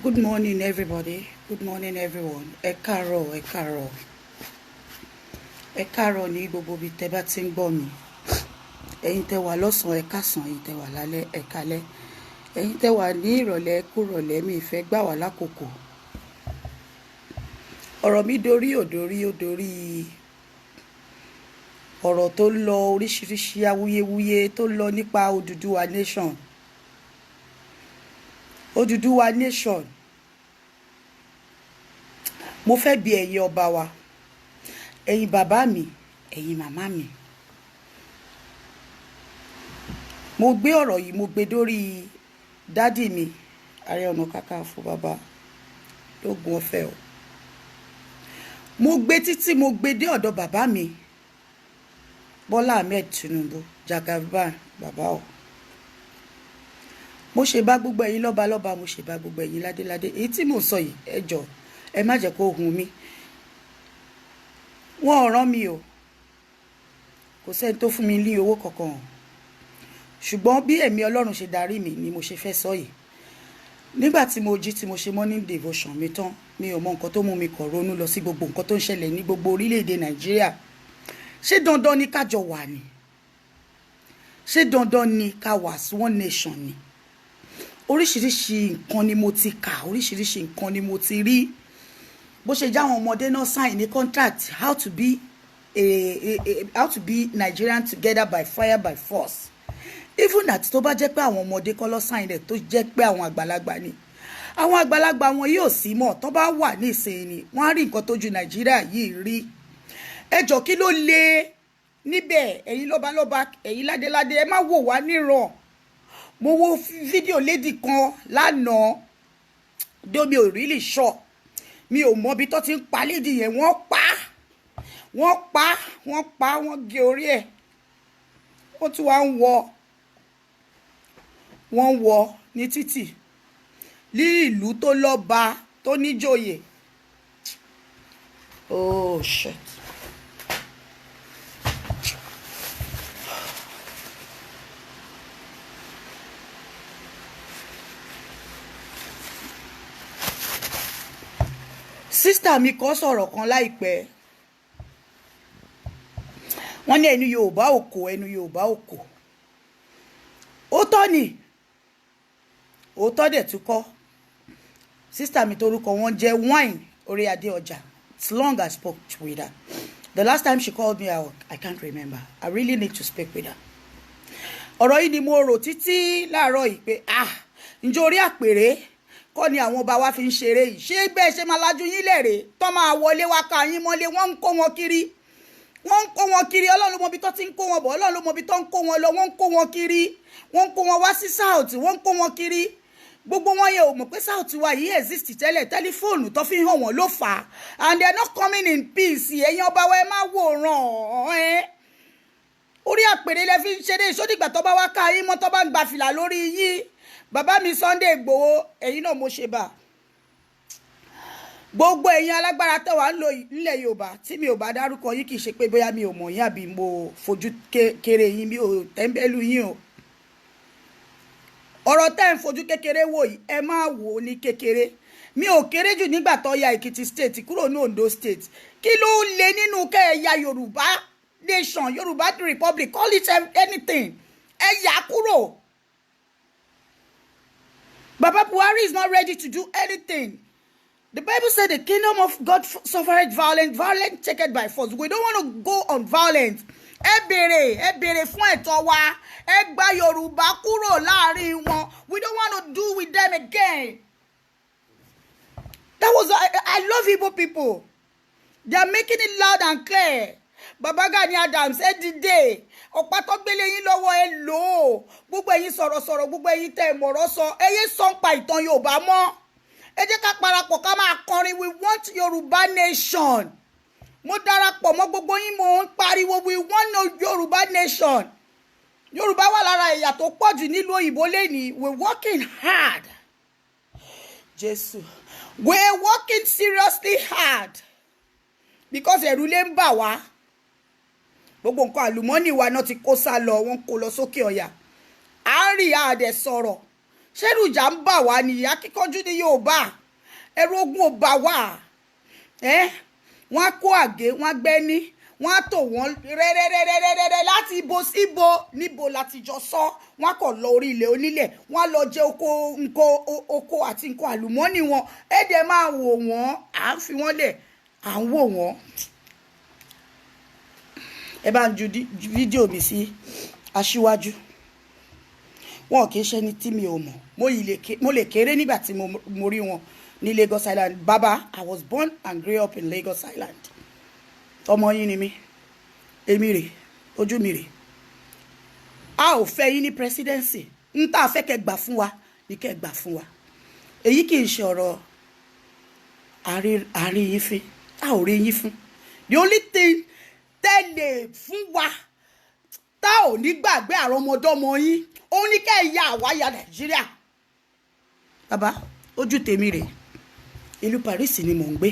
Good morning, everybody. Good morning, everyone. Ẹ káàárọ̀, ẹ káàárọ̀. Ẹ káàárọ̀ ní gbogbo ibi tẹ́ bá ti ń gbọ́ mi. Ẹ̀yin tẹ́ wà lọ́sàn-án, ẹ káàsán. Ẹ̀yin tẹ́ wà lálẹ́, ẹ kálẹ́. Ẹ̀yin tẹ́ wà ní ìrọ̀lẹ́, kú ìrọ̀lẹ́. Mi ìfẹ́ gbà wá lákòókò. Ọ̀rọ̀ mi dorí ọ̀rọ̀ tó lọ oríṣiríṣi awuyewuye tó lọ nípa Odùduwà nation. Odùduwà nation. Mo fẹ́ bi ẹ̀yin ọba wa, ẹ̀yin bàbá mi, ẹ̀yin màmá mi. Mo gbé ọ̀rọ̀ yìí, mo gbé dórí dádì mi, Ààrẹ Ọ̀nà Kakanfò bàbá lógun ọ̀fẹ́ o. Mo gbé títí mo gbé dé ọ̀dọ̀ bàbá mi, Bọ́lá Ahmed Tinubu, Jagaban bàbá o. Mo ṣe bá gbogbo ẹ̀yin lọ́balọ́ba, mo ṣe bá gbogbo ẹ̀yin ládéládé. Èyí tí mo sọ yìí, ẹ jọ̀ọ́ ẹ má jẹ́ kó hun mi. Wọ́n ò rán mi o, kò sẹ́ni tó fún mi ní owó kankan o. Ṣùgbọ́n bí ẹ̀mí Ọlọ́run ṣe darí mi ni mo ṣe fẹ́ sọ yìí. Nígbà tí mo jí tí mo ṣe morning devotion mi tán, mi ò mọ nǹkan tó mú mi kọ̀ ronú lọ sí gbogbo nǹkan tó ń ṣẹlẹ̀ ní gbogbo orílẹ̀-èdè Nàìjíríà. Ṣé dandan ni ká jọ wà ni? Ṣé dandan ni ká wà sí one nation ni? Oríṣiríṣi nǹkan ni mo ti kà, oríṣiríṣi nǹkan ni mo ti rí. Bó ṣe já àwọn ọmọdé náà sign ní contract how to be Nigerian together by fire by force. Even that tó bá jẹ́ pé àwọn ọmọdé kọ́ ló sign rẹ̀ tó jẹ́ pé àwọn àgbàlagbà ni. Àwọn àgbàlagbà wọn yóò sí mọ́ tó bá wà ní ìsìn ni wọ́n á rí nǹkan tójú Nàìjíríà yìí rí. Ẹ jọ̀ọ́ kí ló lè níbẹ̀, ẹ̀yin lọ́balọ́ba, ẹ̀yin ládéládé, ẹ má wò wá níran. Mo wo fídíò lady kan lánàá, though mi ò really sure. Mi ò mọ bí tó ti ń pa lady yẹn, wọ́n gé orí ẹ̀. Ó tún wá ń wọ́ ní títì. Ní ìlú tó lọ́ba tó níjòyè. Oh shit. Sister mi kò sọ̀rọ̀ kan láìpẹ́. Wọ́n ní ẹnu Yorùbá òkò. Ó tọ́ ni. Ó tọ́ dẹ̀ tún kọ́. Sister mi torúkọ wọn jẹ́ Wine Oríadé Ọjà. It's long I spoke with her. The last time she called me out, I can't remember. I really need to speak with her. Ọ̀rọ̀ yìí ni mo rò títí láàárọ̀ yìí pé ǹjẹ́ orí àpèrè kọ́ ni àwọn ọba wa fi ń ṣeré yìí? Ṣé bẹ́ẹ̀ ṣe máa lajú yín lẹ́rẹ̀ẹ́ tó máa wọlé wá ká yín mọ́lé? Wọ́n ń kó wọn kiri. Ọlọ́run ló mọ ibi tó ti ń kó wọn bọ̀, Ọlọ́run ló mọ ibi tó ń kó wọn lọ. Wọ́n ń kó wọn kiri, wọ́n ń kó wọn wá sí south, wọ́n ń kó wọn kiri. Gbogbo wọn yẹ ò mọ̀ pé south wa yìí exist tẹ́lẹ̀, tẹlifóònù tó fi hàn wọ́n ló fà á. And they are not coming in peace. Ẹ̀yin ọba wa ẹ má wòran. Orí àpèrè lẹ fi ń ṣeré ìṣódìgbà tó bá wá ká yín mọ́ tó bá ń gba fìlà lórí yín. Bàbá mi Sunday Igboho, ẹ̀yin náà mo ṣe bá. Gbogbo ẹ̀yin alágbára tẹ́ wà ń lò nílẹ̀ Yorùbá tí mi ò bá dárúkọ yín, kì í ṣe pé bóyá mi ò mọ̀ yín àbí mo fojú kéré yín, mi ò tẹ́ńbẹ́lú yín o. Ọ̀rọ̀ tẹ́ ń fojú kékeré wò yìí, ẹ má wò ó ní kékeré. Mi ò kéré jù nígbà tó ya Èkìtì state kúrò ní Ondo state. Kí ló lè nínú kẹ́ ẹ ya Yorùbá nation, Yorùbá republic, call it anything. Ẹ yà kúrò. Baba Buhari is not ready to do anything. The Bible said the kingdom of God suffered violence taken by force. We don't want to go on violence. Ẹ béèrè fún ẹ̀tọ́ wa. Ẹ gba Yorùbá kúrò láàrin wọn. We don't want to do with them again. I love Igbo people. They are making it loud and clear. Baba Gani Adams ẹ dìde. Ọ̀pá tó gbélé yín lọ́wọ́ ẹ lò ó. Gbogbo ẹ̀yin sọ̀rọ̀, gbogbo ẹ̀yin tẹ́ mọ̀rọ̀ sọ. Ẹ yé sọ pa ìtàn Yorùbá mọ́. Ẹ jẹ́ ká parapọ̀ ká máa kọrin, we want Yorùbá nation. Mo darapọ̀ mọ́ gbogbo yín, mo ń pariwo we want Yorùbá nation. Yorùbá wà lára ẹ̀yà tó pọ̀ jù nílùú òyìnbó lẹ́ni. We're working hard. Jésù. We're working seriously hard. Because ẹ̀rù lè ń bà wá. Gbogbo nǹkan àlùmọ́nì wa náà ti kó sá lọ, wọ́n kó lọ sókè ọ̀yà. À ń rí àdẹ̀ sọ̀rọ̀. ṣẹ́rù ìjà ń bà wá ní akíkanjú ní Yorùbá ẹ̀rù ogun ò bà wá wọ́n á kó àgé wọ́n á gbẹ́ní wọ́n á tò wọ́n rẹ́rẹ́rẹ́rẹ́rẹ́ láti ibo sí ibo níbo láti jọ sọ wọ́n á kọ̀ lọ orí ilẹ̀ onílẹ̀ wọ́n á lọ jẹ oko àti nǹkan àlùmọ́ọ́nì wọn ẹ̀dẹ̀ máa wò wọ́n à ń fi wọ́n lẹ̀ à ń wò wọ́n. ẹ bá ń ju fídíò mi sí aṣíwájú wọn kì í ṣe ẹni tí mi ò mọ̀ mo lè kéré nígbà tí mo rí wọn ní Lagos Island. Baba, I was born and grew up in Lagos Island. Ọmọ yín ni mí, èmi rè, ojú mi rè. A ò fẹ́ yín ní presidency. N tá fẹ́ kẹ́ gbà fún wa ní kẹ́ gbà fún wa. Èyí kì í ṣe ọ̀rọ̀ àárín yín fín. A ò rí yín fún. The only thing tẹ́lẹ̀ fún wa tá ò ní gbàgbé àrọ́mọdọ́mọ yín. Ó ní kẹ́ ya àwa ya Nàìjíríà. Baba, ojú tèmi rè. Ìlú Paris ni mò ń gbé.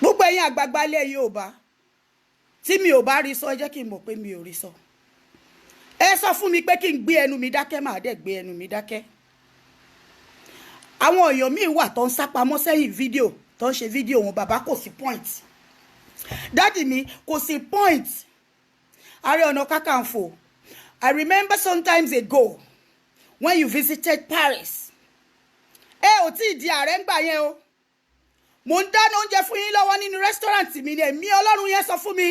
Gbogbo ẹ̀yin àgbààgbà ilẹ̀ Yorùbá tí mi ò bá rí sọ ẹ jẹ́ kí n mọ̀ pé mi ò rí sọ. Ẹ sọ fún mi pé kí n gbé ẹnu mi dákẹ́ máa dẹ̀ gbé ẹnu mi dákẹ́. Àwọn èèyàn míì wà tó ń sápamọ́ sẹ́yìn fídíò tó ń ṣe fídíò wọn bàbá kò sí point. Dádì mi kò sí point. Ààrẹ Ọ̀nà Kakanfò. I remember sometimes ago when you visited Paris. Ò tí di ààrẹ ń gbà yẹn o. Mo ń dáná oúnjẹ fún yín lọ́wọ́ nínú restaurant mi ni èmi Ọlọ́run yẹn sọ fún mi.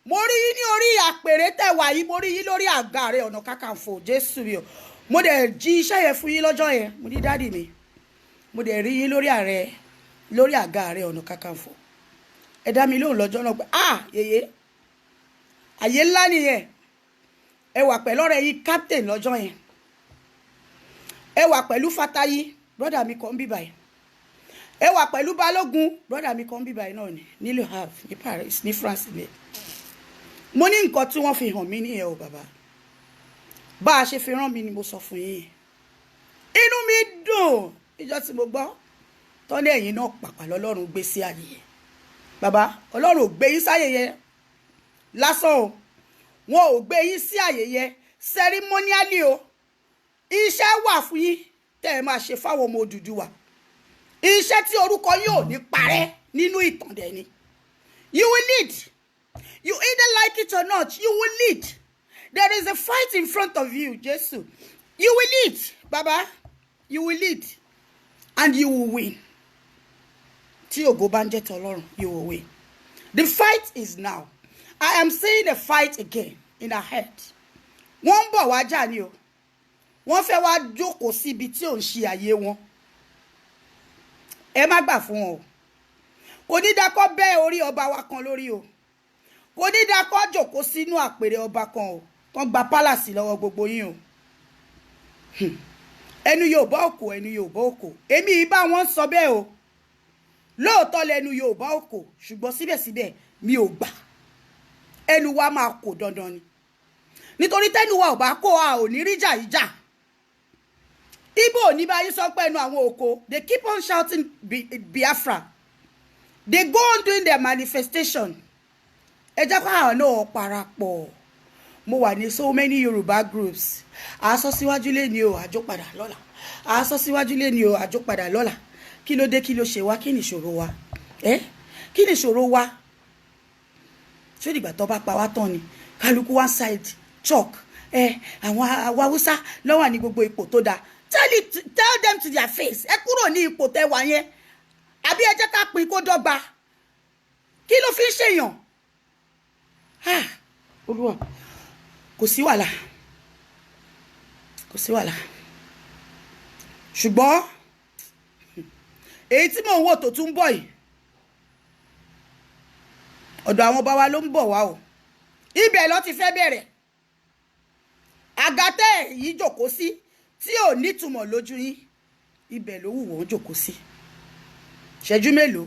Mo rí yín ní orí àpèrè tẹ̀wà yìí, mo rí yín lórí àga Ààrẹ Ọ̀nà Kakanfò Jésù mi o. Mo dẹ̀ jí iṣẹ́ yẹn fún yín lọ́jọ́ yẹn. Mo ní dádì mi. Mo dẹ̀ rí yín lórí àga Ààrẹ Ọ̀nà Kakanfò. Ẹ dá mi lóhùn lọ́jọ́ náà pé yèyé àyè ńlá nìyẹn. Ẹ wà pẹ̀lú ọ̀rẹ́ yín captain lọ́jọ́ yẹn. Ẹ wà pẹ̀lú Fatayi brother mi kan bí báyìí. Ẹ wà pẹ̀lú Balógun brother mi kan bí báyìí náà ní Le Havre ní Paris ní France ní. Mo ní nǹkan tí wọ́n fi hàn mí nìyẹn o bàbá. Bá a ṣe fi rán mi ni mo sọ fún yín. Inú mi dùn ìjọ́ tí mo gbọ́ tọ́lẹ̀ ẹ̀yin náà pàpà lọ́lọ́run gbé sí àyè yẹn. Bàbá Ọlọ́run ò gbé yín sáyè yẹn lásán o. Wọn ò gbé yín sí àyè yẹn ceremonially o. Iṣẹ́ wà fún yín tẹ́ ẹ máa ṣe fáwọn ọmọ Odùduwà. Iṣẹ́ tí orúkọ yóò ní parẹ́ nínú ìtàn dẹ̀ ni. You will lead. You either like it or not, you will lead. There is a fight in front of you, Jesus. You will lead, Baba. You will lead. And you will win. Tí ògo bá ń jẹ́ t'Ọlọ́run, you will win. The fight is now. I am seeing a fight again in our head. Wọ́n ń bọ̀ wá jà ni o. Wọ́n fẹ́ wá jókòó síbi tí ò ń ṣe àyè wọn. Ẹ má gbà fún wọn o. Kò ní dákọ́ bẹ́ orí ọba wa kan lórí o. Kò ní dákọ́ jókòó sínú àpèrè ọba kan o. Kàn gba pálàsì lọ́wọ́ gbogbo yín o. Ẹnu Yorùbá òkò, ẹnu Yorùbá òkò. Èmi ìbá wọn sọ bẹ́ẹ̀ o. Lóòótọ́ lẹ́nu Yorùbá òkò, ṣùgbọ́n síbẹ̀síbẹ̀ mi ò gbà. Ẹnu wa máa kò dandan ni. Nítorí tẹ́nu wa ò bá kó a ò ní rí jà ìjà. Igbo ní báyìí sọ pé ẹnu àwọn oko. They keep on shouting Biafra. They go on doing their manifestation. Ẹ jẹ́ ká àwọn náà parapọ̀. Mo wà ní so many Yoruba groups. Àsọ síwájú lé ní o àjò padà lọ́la. Àsọ síwájú lé ní o àjò padà lọ́la. Kí ló dé kí ló ṣe wá kí ni ìṣòro wa? Kí ni ìṣòro wa? Ṣé dìgbà tó bá pa wá tán ni? Kálukú one side chalk. Àwọn Haúsá ló wà ní gbogbo ipò tó dáa. Tell them to their face. Ẹ kúrò ní ipò tẹ́ wà yẹn. Àbí ẹ jẹ́ ká pín kó dọ́gba. Kí ló fi ń ṣèyàn? Olúwa, kò sí wàhálà. Kò sí wàhálà. Ṣùgbọ́n èyí tí mò ń wò tó tún bọ̀ yìí. Ọ̀dọ̀ àwọn bá wa ló ń bọ̀ wá o. Ibẹ̀ ló ti fẹ́ bẹ̀rẹ̀. Àgàtẹ́ yìí jókòó sí tí ò nítumọ̀ lójú yín. Ibẹ̀ ló wù wọ́n jókòó sí. Ṣẹ́jú mélòó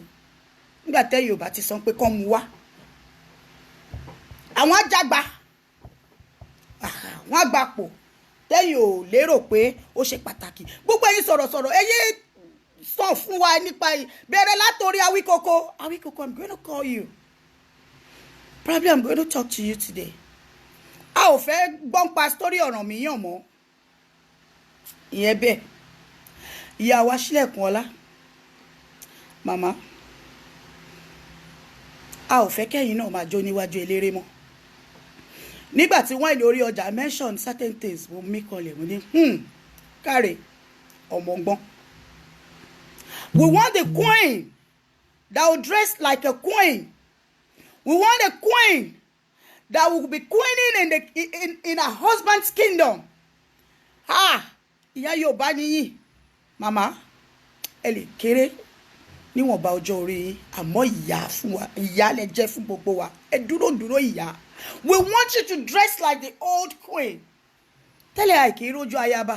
nígbà tẹ́ Yorùbá ti sọ pé kán mú wá. Àwọn àjàgbá. Wọ́n àgbàpọ̀ tẹ́yìn ò lérò pé ó ṣe pàtàkì. Gbogbo ẹ̀yin sọ̀rọ̀sọ̀rọ̀ ẹyẹ sọ fún wa nípa bẹ̀rẹ̀ látorí Awíkókó. Awíkókó, I'm going to call you. Probably I'm going to talk to you today. a ò fẹ́ gbọ́n pa story Ọ̀rànmíyàn mọ́ ìyẹn bẹ́ẹ̀. Ìyá wa Sílẹ̀kùnọlá màmá a ò fẹ́ kẹ́yìn náà máa jó níwájú eléré mọ́. Nígbà tí wọ́n ìlórí ọjà mention certain things mo mí kanlẹ̀ mo ní káre ọmọgbọ́n. We want the queen that will dress like a queen. We want a queen that will be queening in her husband's kingdom. Ìyá Yorùbá nìyí màmá ẹ lè kéré níwọ̀nba ọjọ́ orí yín àmọ́ ìyá fún wa, ìyá lẹ jẹ́ fún gbogbo wa. Ẹ dúró ìyá. We want you to dress like the old queen. Tẹ́lẹ̀ àìkí rójú ayaba.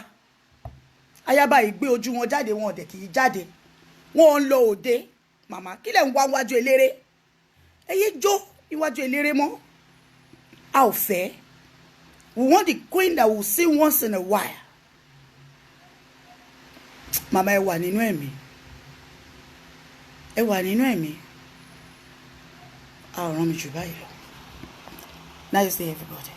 Ayaba ìgbé ojú wọn jáde wọn ọ̀dẹ̀ kì í jáde. Wọ́n ń lọ òde. Màmá kí lẹ̀ ń wá wájú eléré? Ẹ yé jó níwájú eléré mọ́. A ò fẹ́. We want the queen that will sing once in a while. Màmá ẹ wà nínú ẹ̀mí. Ẹ wà nínú ẹ̀mí. A ò rán mi jù báyìí lọ. Nice day everybody.